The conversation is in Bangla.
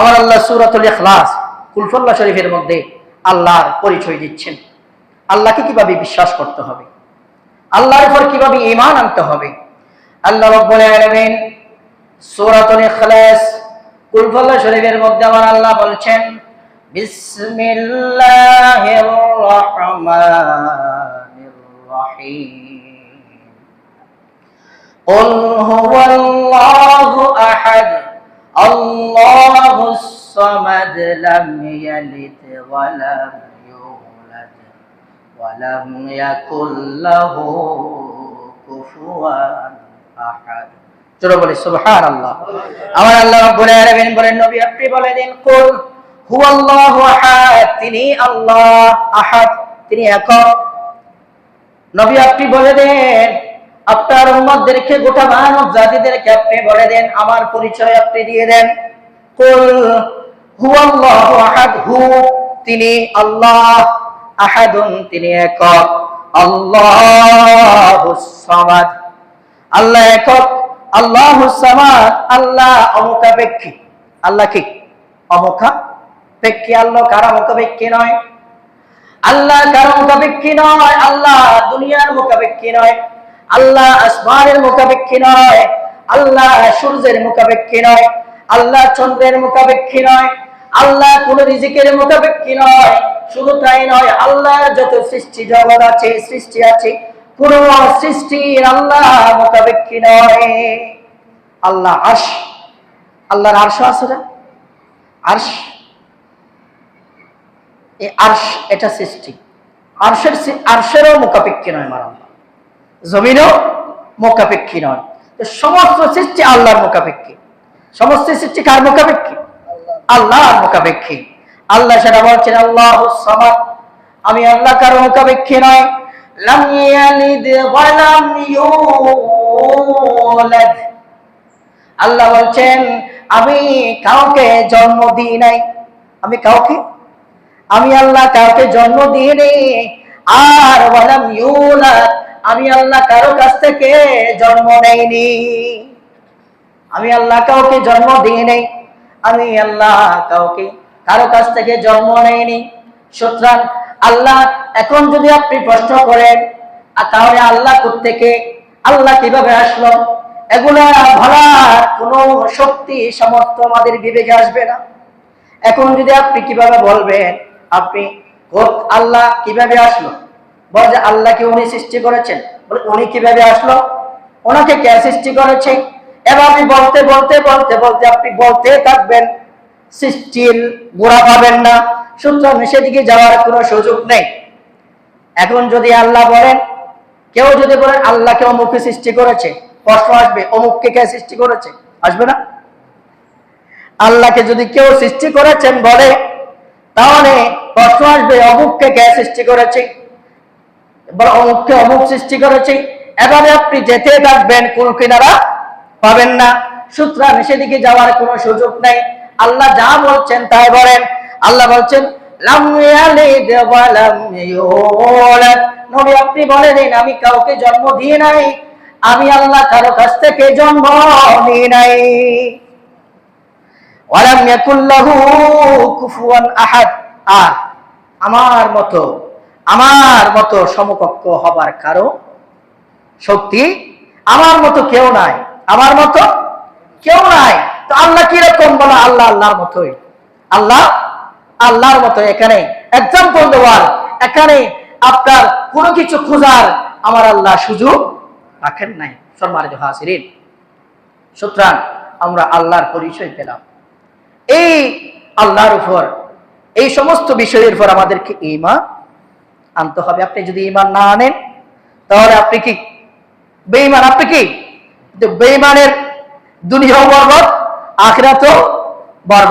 আমার আল্লাহ সূরাতুল ইখলাস কুলহুল্লাহ শরীফের মধ্যে আল্লাহর পরিচয় দিচ্ছেন। আল্লাহকে কিভাবে বিশ্বাস করতে হবে, আল্লাহর উপর কিভাবে ঈমান আনতে হবে। আল্লাহ রাব্বুল আলামিন সূরাতুল ইখলাস কুলহুল্লাহ শরীফের মধ্যে আমার আল্লাহ বলছেন, বিসমিল্লাহির রহমানির রহিম, কুল হুয়াল্লাহু আহাদ আল্লাহুস সামাদ লাম ইয়ালিদ ওয়া লাম ইউলাদ ওয়া লাম ইয়াকুল লাহু কুফুয়ান আহাদ। জোরে বলি সুবহানাল্লাহ। আমার আল্লাহ রাব্বুল আলামিন বলেন, নবী আপনি বলে দিন, কুল হুয়াল্লাহু আহাদ, তিনি আল্লাহ, আহাদ তিনি একক। নবী আপনি বলে দেন, আপনার উম্মতদেরকে, গোটা মানব জাতিদেরকে আপনি বলে দেন, আমার পরিচয় আপনি দিয়ে দেন। কুল হুয়াল্লাহু আহাদ, হু তিনি আল্লাহ, আহাদুন তিনি একক, আল্লাহুস সামাদ আল্লাহ একক, আল্লাহুস সামাদ আল্লাহ অমুখাপেক্ষী। আল্লাহ কি অমুখাপেক্ষী? আল্লাহ কারো মুখাপেক্ষী নয়, আল্লাহ কারো মুখাপেক্ষী নয়, আল্লাহ দুনিয়ার মুখাপেক্ষী নয়, আল্লাহ আসমানের মুখাপেক্ষী নয়, আল্লাহ সূর্যের মুখাপেক্ষী নয়, আল্লাহ চন্দ্রের মুখাপেক্ষী নয়, আল্লাহ কোন রিজিকের মুখাপেক্ষী নয়। শুধু তাই নয়, আল্লাহর যত সৃষ্টি জগৎ আছে, সৃষ্টি আছে, কোন সৃষ্টির আল্লাহ মুখাপেক্ষী নয়। আল্লাহ আরশ, আল্লাহর আরশ আছে না? আরশ, এই আরশ এটা সৃষ্টি, আরশেরও মুখাপেক্ষী নয় আমার আল্লাহ, জমিনও মুখাপেক্ষী নয়। তো সমস্ত সৃষ্টি আল্লাহর মুখাপেক্ষী। সমস্ত সৃষ্টি কার মুখাপেক্ষী? আল্লাহর মুখাপেক্ষী। আল্লাহ সেটা বলছেন, আল্লাহুস সামাদ, আমি আল্লাহ কারো মুখাপেক্ষী নয়। লাম ইয়ালিদ ওয়া লাম ইউলাদ, আল্লাহ বলছেন আমি কাউকে জন্ম দিই নাই, আমি আল্লাহ কাউকে জন্ম দিই নাই। আর ওয়া লাম ইউলাদ, আমি আল্লাহ কারো কাছ থেকে জন্ম নেইনি, আমি আল্লাহ কাউকে জন্ম দিই নাই, আমি আল্লাহ কাউকে কারো কাছ থেকে জন্ম নেইনি। সুতরাং আল্লাহ, এখন যদি আপনি প্রশ্ন করেন তাহলে আল্লাহ কোত্থেকে, আল্লাহ কিভাবে আসলো, এগুলা ভাবার কোন শক্তি সামর্থ্য আমাদের বিবেকে আসবে না। এখন যদি আপনি কিভাবে বলবেন, আপনি আল্লাহ কিভাবে আসলো, বলে যে আল্লাহকে উনি সৃষ্টি করেছেন, বলে উনি কিভাবে আসলো, ওনাকে কে সৃষ্টি করেছে, এভাবে বলতে বলতে বলতে বলতে আপনি বলতে থাকবেন, সৃষ্টির গোড়া পাবেন না। সুতরাং সেদিকে যাওয়ার কোনো সুযোগ নেই। এখন যদি আল্লাহ বলেন, কেউ যদি বলেন আল্লাহকে অমুকে সৃষ্টি করেছে, প্রশ্ন আসবে অমুককে কে সৃষ্টি করেছে? আসবে না? আল্লাহকে যদি কেউ সৃষ্টি করেছেন বলে, তাহলে প্রশ্ন আসবে অমুককে কে সৃষ্টি করেছে, অমুককে অমুক সৃষ্টি করেছে। এভাবে আপনি যেতে থাকবেন, কোন কিনারা পাবেন না। সুতরাং সেদিকে যাওয়ার কোনো সুযোগ নেই। আল্লাহ যা বলছেন তাই বলেন। আল্লাহ বলছেন, লাম ইয়ালিদ ওয়া লাম ইউলাদ, নবী আপনি বলে দিন, আমি কাউকে জন্ম দিই নাই, আমি আল্লাহ কারো কাছ থেকে জন্ম নিই নাই। ওয়া লাম ইয়াকুল লাহু কুফুয়ান আহাদ, আর আমার মতো সমকক্ষ হবার কারো শক্তি আমার মতো কেউ নাই, আমার মতো কেউ নাই। তো আল্লাহ কিরকম? বলা আল্লাহ আল্লাহর মতোই, আল্লাহ আল্লাহর মতো। এখানে এক্সাম্পল দেওয়ার, এখানে আপনার কোনো কিছু খোঁজার আমার আল্লাহ সুযোগ রাখেন নাই। সম্মানিত হাজিরিন, সুতরাং আমরা আল্লাহর পরিচয় পেলাম। এই আল্লাহর উপর, এই সমস্ত বিষয়ের উপর আমাদেরকে ঈমান আনতে হবে। আপনি যদি ঈমান না আনেন তাহলে আপনি কি বেঈমান? আপনি কি বেঈমানের দুনিয়াও বরবাদ, আখিরাতও বরবাদ।